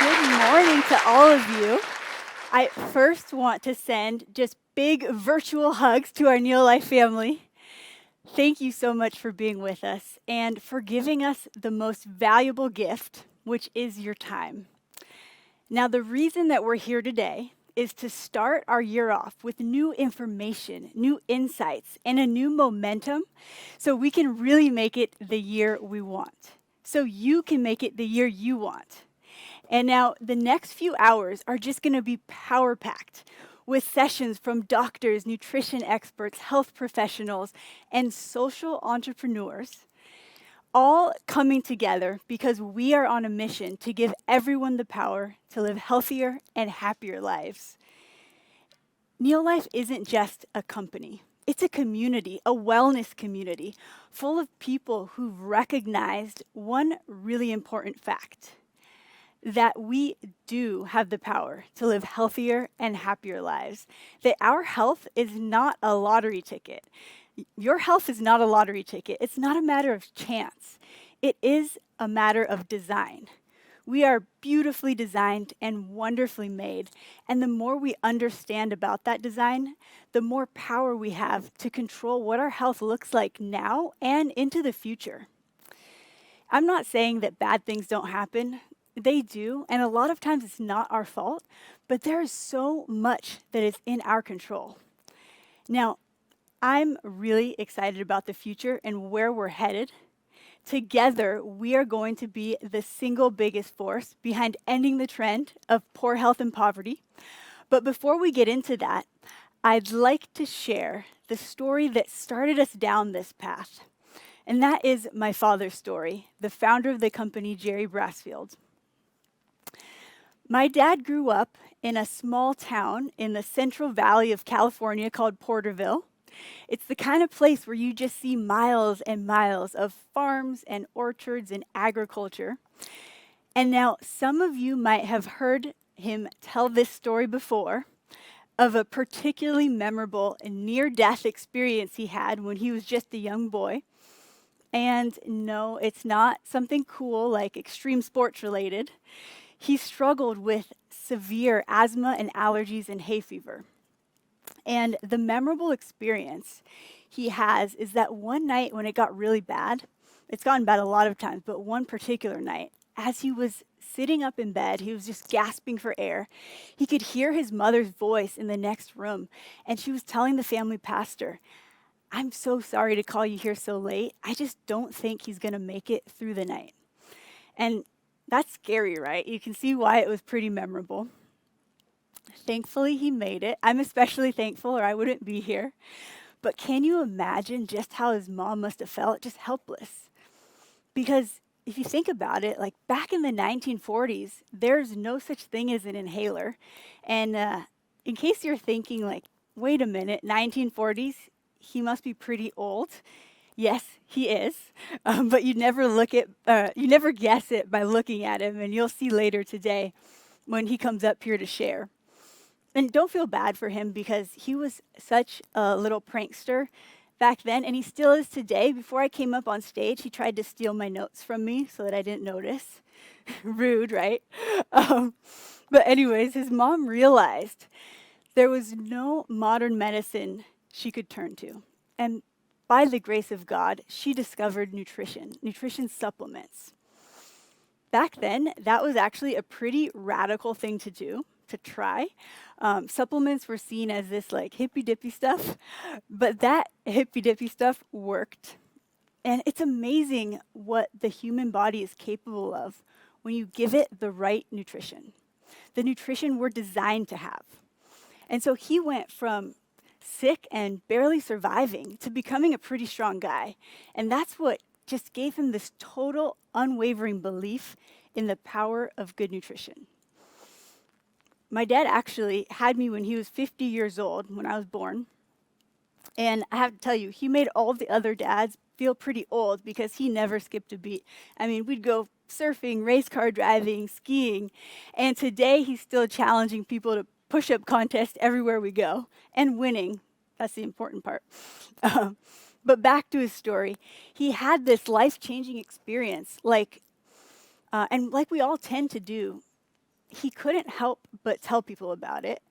Good morning to all of you. I first want to send just big virtual hugs to our NeoLife family. Thank you so much for being with us and for giving us the most valuable gift, which is your time. Now, the reason that we're here today is to start our year off with new information, new insights, and a new momentum so we can really make it the year we want. So you can make it the year you want. And now the next few hours are just going to be power packed with sessions from doctors, nutrition experts, health professionals, and social entrepreneurs, all coming together because we are on a mission to give everyone the power to live healthier and happier lives. NeoLife isn't just a company. It's a community, a wellness community, full of people who've recognized one really important fact: that we do have the power to live healthier and happier lives, that our health is not a lottery ticket. Your health is not a lottery ticket. It's not a matter of chance. It is a matter of design. We are beautifully designed and wonderfully made. And the more we understand about that design, the more power we have to control what our health looks like now and into the future. I'm not saying that bad things don't happen. They do, and a lot of times it's not our fault, but there is so much that is in our control. Now, I'm really excited about the future and where we're headed. Together, we are going to be the single biggest force behind ending the trend of poor health and poverty. But before we get into that, I'd like to share the story that started us down this path. And that is my father's story, the founder of the company, Jerry Brassfield. My dad grew up in a small town in the Central Valley of California called Porterville. It's the kind of place where you just see miles and miles of farms and orchards and agriculture. And now some of you might have heard him tell this story before of a particularly memorable near-death experience he had when he was just a young boy. And no, it's not something cool like extreme sports related. He struggled with severe asthma and allergies and hay fever. And the memorable experience he has is that one night when it got really bad, it's gotten bad a lot of times, but one particular night, as he was sitting up in bed, he was just gasping for air. He could hear his mother's voice in the next room, and she was telling the family pastor, "I'm so sorry to call you here so late. I just don't think he's going to make it through the night." And that's scary, right? You can see why it was pretty memorable. Thankfully, he made it. I'm especially thankful, or I wouldn't be here. But can you imagine just how his mom must have felt? Just helpless. Because if you think about it, like back in the 1940s, there's no such thing as an inhaler. And in case you're thinking, like, wait a minute, 1940s, he must be pretty old. Yes, he is, but you never guess it by looking at him, and you'll see later today when he comes up here to share. And don't feel bad for him because he was such a little prankster back then, and he still is today. Before I came up on stage, he tried to steal my notes from me so that I didn't notice. Rude, right? But anyways, his mom realized there was no modern medicine she could turn to. And by the grace of God, she discovered nutrition supplements. Back then, that was actually a pretty radical thing to do, to try. Supplements were seen as this like hippy-dippy stuff, but that hippy-dippy stuff worked. And it's amazing what the human body is capable of when you give it the right nutrition, the nutrition we're designed to have. And so he went from sick and barely surviving to becoming a pretty strong guy. And that's what just gave him this total unwavering belief in the power of good nutrition. My dad actually had me when he was 50 years old, when I was born. And I have to tell you, he made all the other dads feel pretty old because he never skipped a beat. I mean, we'd go surfing, race car driving, skiing, and today he's still challenging people to push-up contests everywhere we go, and winning. That's the important part. But back to his story. He had this life-changing experience, and like we all tend to do, he couldn't help but tell people about it.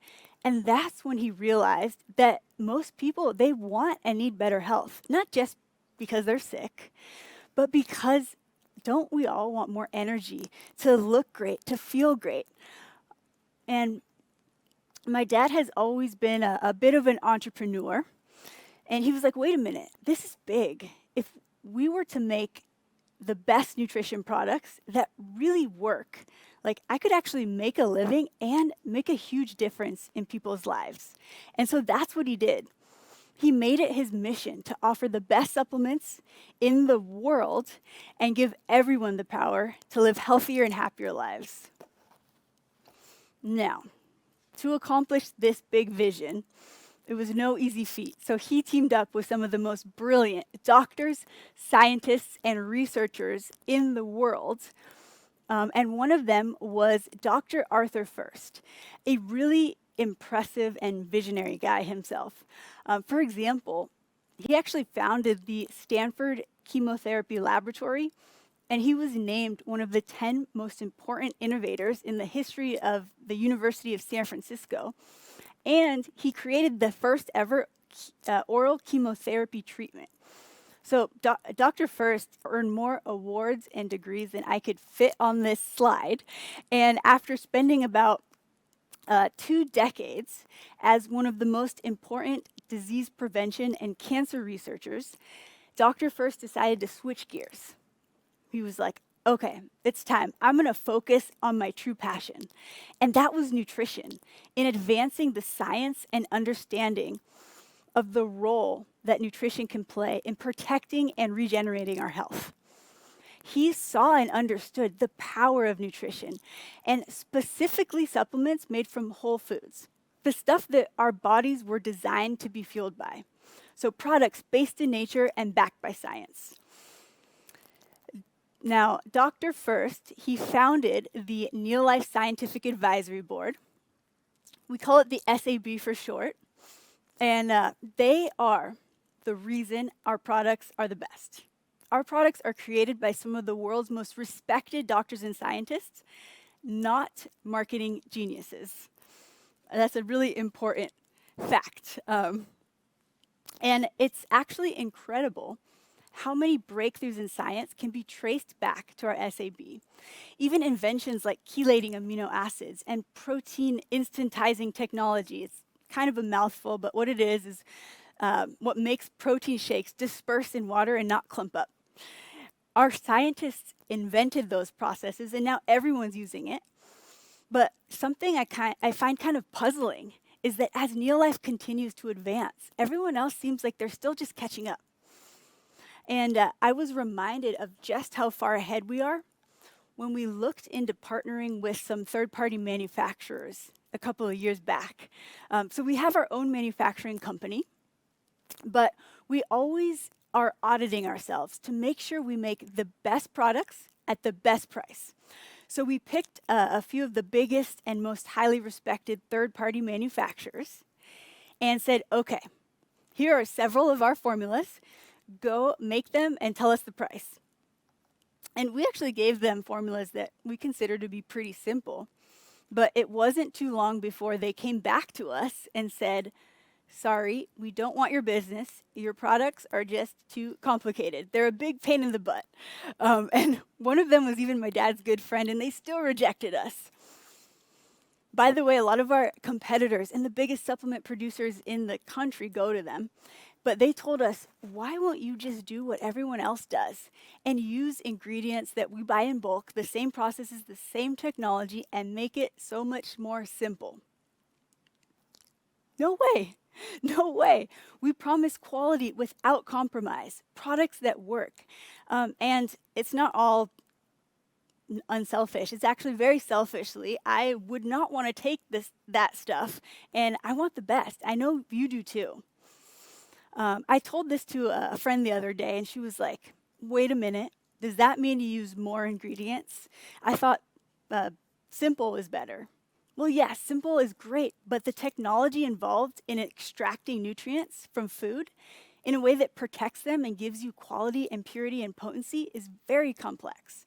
And that's when he realized that most people, they want and need better health, not just because they're sick, but because don't we all want more energy, to look great, to feel great? And my dad has always been a bit of an entrepreneur. And he was like, wait a minute, this is big. If we were to make the best nutrition products that really work, like I could actually make a living and make a huge difference in people's lives. And so that's what he did. He made it his mission to offer the best supplements in the world and give everyone the power to live healthier and happier lives. Now, to accomplish this big vision, it was no easy feat. So he teamed up with some of the most brilliant doctors, scientists, and researchers in the world. And one of them was Dr. Arthur First, a really impressive and visionary guy himself. For example, he actually founded the Stanford Chemotherapy Laboratory, and he was named one of the 10 most important innovators in the history of the University of San Francisco. And he created the first ever oral chemotherapy treatment. So Dr. First earned more awards and degrees than I could fit on this slide. And after spending about 2 decades as one of the most important disease prevention and cancer researchers, Dr. First decided to switch gears. He was like, okay, it's time. I'm going to focus on my true passion. And that was nutrition, in advancing the science and understanding of the role that nutrition can play in protecting and regenerating our health. He saw and understood the power of nutrition, and specifically supplements made from whole foods, the stuff that our bodies were designed to be fueled by. So products based in nature and backed by science. Now, Dr. First, he founded the NeoLife Scientific Advisory Board. We call it the SAB for short. And they are the reason our products are the best. Our products are created by some of the world's most respected doctors and scientists, not marketing geniuses. That's a really important fact. And it's actually incredible how many breakthroughs in science can be traced back to our SAB. Even inventions like chelating amino acids and protein instantizing technology. It's kind of a mouthful, but what it is what makes protein shakes disperse in water and not clump up. Our scientists invented those processes, and now everyone's using it. But something I find kind of puzzling is that as NeoLife continues to advance, everyone else seems like they're still just catching up. And I was reminded of just how far ahead we are when we looked into partnering with some third-party manufacturers a couple of years back. So we have our own manufacturing company, but we always are auditing ourselves to make sure we make the best products at the best price. So we picked a few of the biggest and most highly respected third-party manufacturers and said, okay, here are several of our formulas. Go make them and tell us the price. And we actually gave them formulas that we consider to be pretty simple. But it wasn't too long before they came back to us and said, sorry, we don't want your business. Your products are just too complicated. They're a big pain in the butt. And one of them was even my dad's good friend, and they still rejected us. By the way, a lot of our competitors and the biggest supplement producers in the country go to them. But they told us, why won't you just do what everyone else does and use ingredients that we buy in bulk, the same processes, the same technology, and make it so much more simple? No way. No way. We promise quality without compromise, products that work. And it's not all unselfish. It's actually very selfishly. I would not want to take that stuff, and I want the best. I know you do too. I told this to a friend the other day, and she was like, wait a minute, does that mean you use more ingredients? I thought simple is better. Well, yes, simple is great, but the technology involved in extracting nutrients from food in a way that protects them and gives you quality and purity and potency is very complex.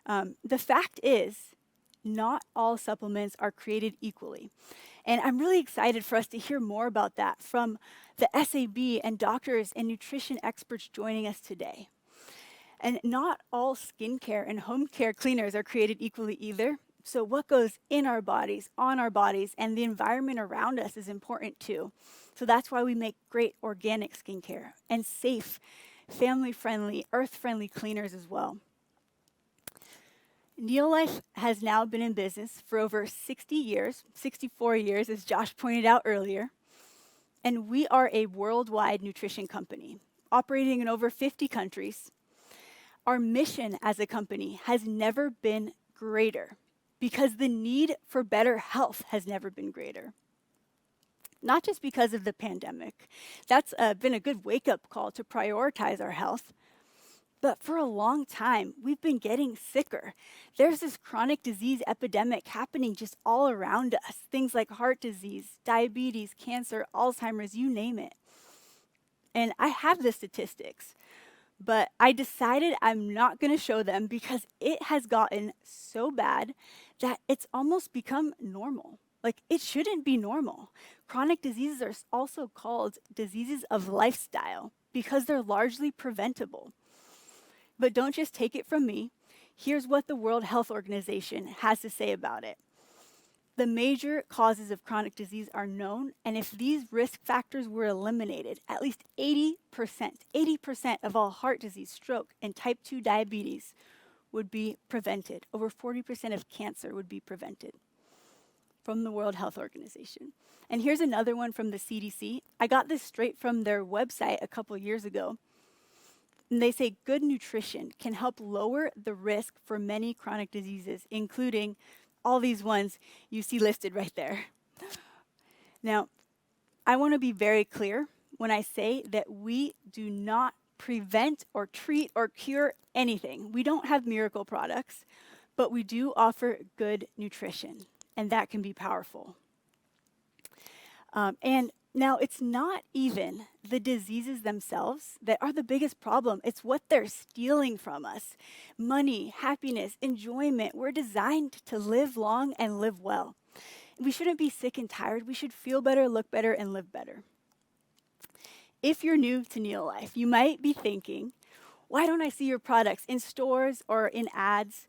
The fact is, not all supplements are created equally. And I'm really excited for us to hear more about that from the SAB and doctors and nutrition experts joining us today. And not all skincare and home care cleaners are created equally either. So what goes in our bodies, on our bodies, and the environment around us is important too. So that's why we make great organic skincare and safe, family-friendly, earth-friendly cleaners as well. NeoLife has now been in business for over 60 years, 64 years, as Josh pointed out earlier. And we are a worldwide nutrition company, operating in over 50 countries. Our mission as a company has never been greater because the need for better health has never been greater. Not just because of the pandemic. That's been a good wake-up call to prioritize our health. But for a long time, we've been getting sicker. There's this chronic disease epidemic happening just all around us. Things like heart disease, diabetes, cancer, Alzheimer's, you name it. And I have the statistics, but I decided I'm not going to show them because it has gotten so bad that it's almost become normal. Like, it shouldn't be normal. Chronic diseases are also called diseases of lifestyle because they're largely preventable. But don't just take it from me. Here's what the World Health Organization has to say about it. The major causes of chronic disease are known, and if these risk factors were eliminated, at least 80% of all heart disease, stroke, and type 2 diabetes would be prevented. Over 40% of cancer would be prevented from the World Health Organization. And here's another one from the CDC. I got this straight from their website a couple years ago. And they say good nutrition can help lower the risk for many chronic diseases, including all these ones you see listed right there. Now, I want to be very clear when I say that we do not prevent or treat or cure anything. We don't have miracle products, but we do offer good nutrition, and that can be powerful. And now, it's not even the diseases themselves that are the biggest problem. It's what they're stealing from us. Money, happiness, enjoyment. We're designed to live long and live well. We shouldn't be sick and tired. We should feel better, look better, and live better. If you're new to NeoLife, you might be thinking, why don't I see your products in stores or in ads?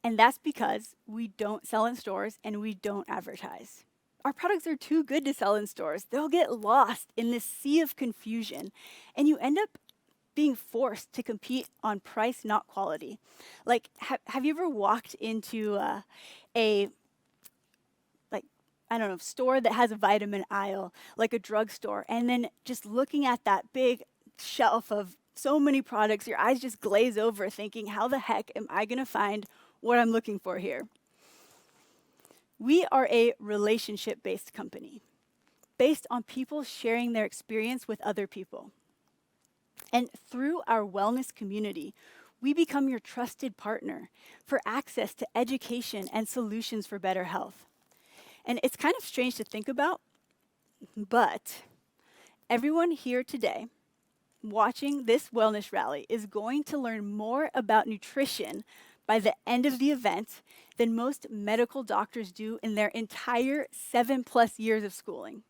And that's because we don't sell in stores and we don't advertise. Our products are too good to sell in stores. They'll get lost in this sea of confusion, and you end up being forced to compete on price, not quality. Like, have you ever walked into a store that has a vitamin aisle, like a drugstore, and then just looking at that big shelf of so many products, your eyes just glaze over thinking, how the heck am I gonna find what I'm looking for here? We are a relationship-based company, based on people sharing their experience with other people. And through our wellness community, we become your trusted partner for access to education and solutions for better health. And it's kind of strange to think about, but everyone here today watching this wellness rally is going to learn more about nutrition by the end of the event than most medical doctors do in their entire 7+ years of schooling.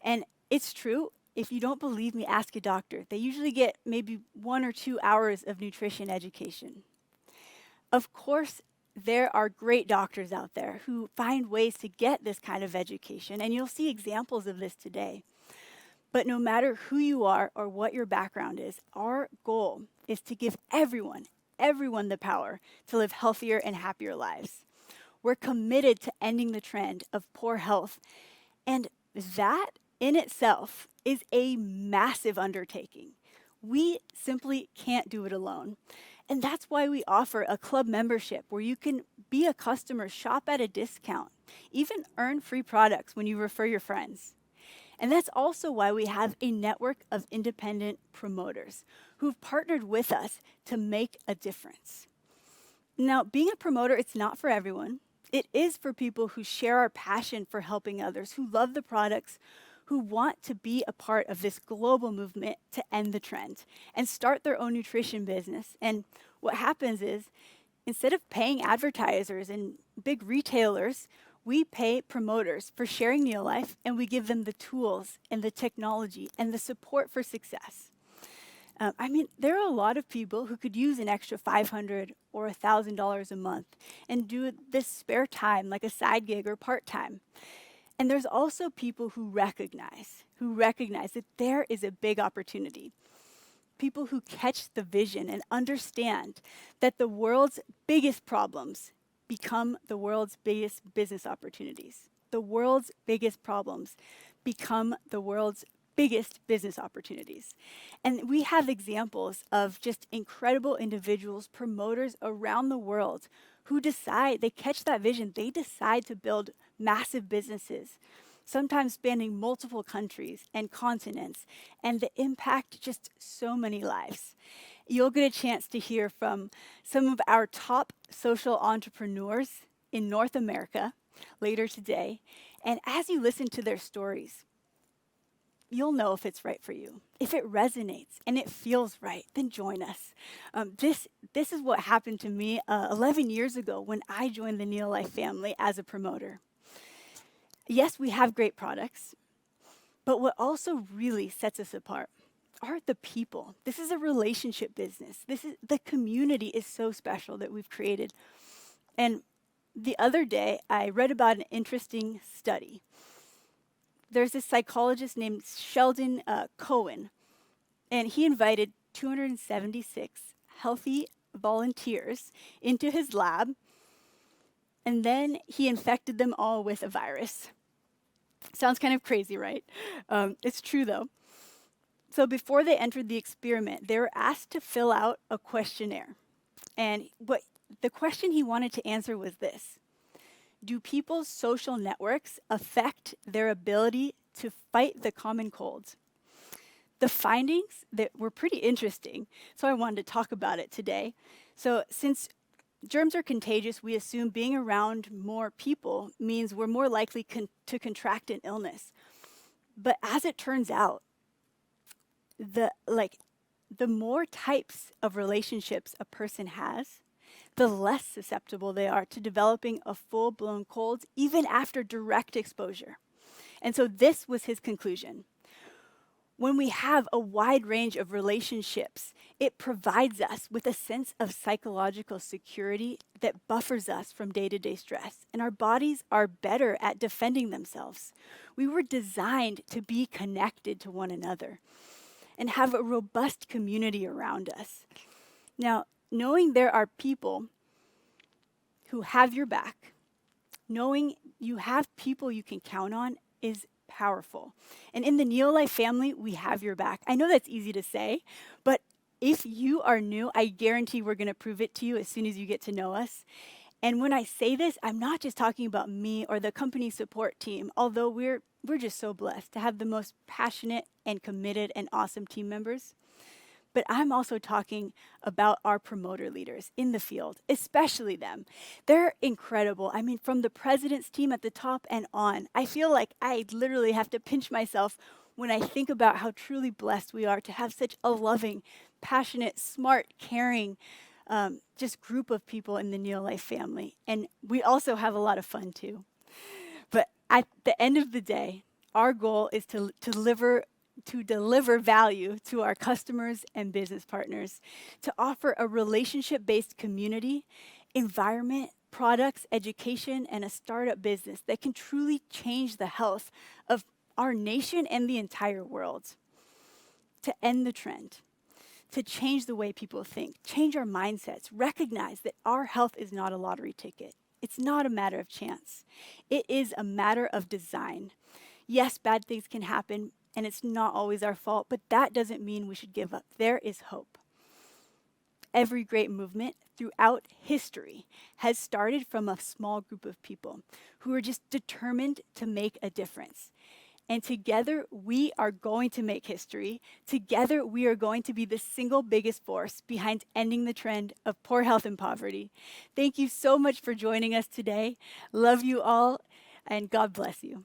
And it's true, if you don't believe me, ask a doctor. They usually get maybe 1 or 2 hours of nutrition education. Of course, there are great doctors out there who find ways to get this kind of education, and you'll see examples of this today. But no matter who you are or what your background is, our goal is to give everyone the power to live healthier and happier lives. We're committed to ending the trend of poor health, and that in itself is a massive undertaking. We simply can't do it alone. And that's why we offer a club membership where you can be a customer, shop at a discount, even earn free products when you refer your friends. And that's also why we have a network of independent promoters who've partnered with us to make a difference. Now, being a promoter, it's not for everyone. It is for people who share our passion for helping others, who love the products, who want to be a part of this global movement to end the trend and start their own nutrition business. And what happens is Instead of paying advertisers and big retailers, we pay promoters for sharing NeoLife, and we give them the tools and the technology and the support for success. There are a lot of people who could use an extra $500 or $1,000 a month and do this spare time like a side gig or part-time. And there's also people who recognize that there is a big opportunity. People who catch the vision and understand that the world's biggest problems become the world's biggest business opportunities. The world's biggest problems become the world's biggest business opportunities. And we have examples of just incredible individuals, promoters around the world who decide, they catch that vision, they decide to build massive businesses, sometimes spanning multiple countries and continents, and the impact just so many lives. You'll get a chance to hear from some of our top social entrepreneurs in North America later today. And as you listen to their stories, you'll know if it's right for you. If it resonates and it feels right, then join us. This is what happened to me 11 years ago when I joined the NeoLife family as a promoter. Yes, we have great products, but what also really sets us apart are the people. This is a relationship business. The community is so special that we've created. And the other day, I read about an interesting study. There's this psychologist named Sheldon Cohen, and he invited 276 healthy volunteers into his lab, and then he infected them all with a virus. Sounds kind of crazy, right? It's true, though. So before they entered the experiment, they were asked to fill out a questionnaire. And the question he wanted to answer was this: do people's social networks affect their ability to fight the common colds? The findings that were pretty interesting, so I wanted to talk about it today. So since germs are contagious, we assume being around more people means we're more likely to contract an illness. But as it turns out, the more types of relationships a person has, the less susceptible they are to developing a full-blown cold, even after direct exposure. And so this was his conclusion. When we have a wide range of relationships, it provides us with a sense of psychological security that buffers us from day-to-day stress, and our bodies are better at defending themselves. We were designed to be connected to one another and have a robust community around us. Now, knowing there are people who have your back, knowing you have people you can count on is powerful. And in the NeoLife family, we have your back. I know that's easy to say, but if you are new, I guarantee we're going to prove it to you as soon as you get to know us. And when I say this, I'm not just talking about me or the company support team, although we're just so blessed to have the most passionate and committed and awesome team members. But I'm also talking about our promoter leaders in the field, especially them. They're incredible. I mean, from the president's team at the top and on, I feel like I literally have to pinch myself when I think about how truly blessed we are to have such a loving, passionate, smart, caring, just group of people in the NeoLife family. And we also have a lot of fun too. But at the end of the day, our goal is to deliver value to our customers and business partners, to offer a relationship-based community, environment, products, education, and a startup business that can truly change the health of our nation and the entire world. To end the trend, to change the way people think, change our mindsets, recognize that our health is not a lottery ticket. It's not a matter of chance. It is a matter of design. Yes, bad things can happen, and it's not always our fault, but that doesn't mean we should give up. There is hope. Every great movement throughout history has started from a small group of people who are just determined to make a difference. And together, we are going to make history. Together, we are going to be the single biggest force behind ending the trend of poor health and poverty. Thank you so much for joining us today. Love you all, and God bless you.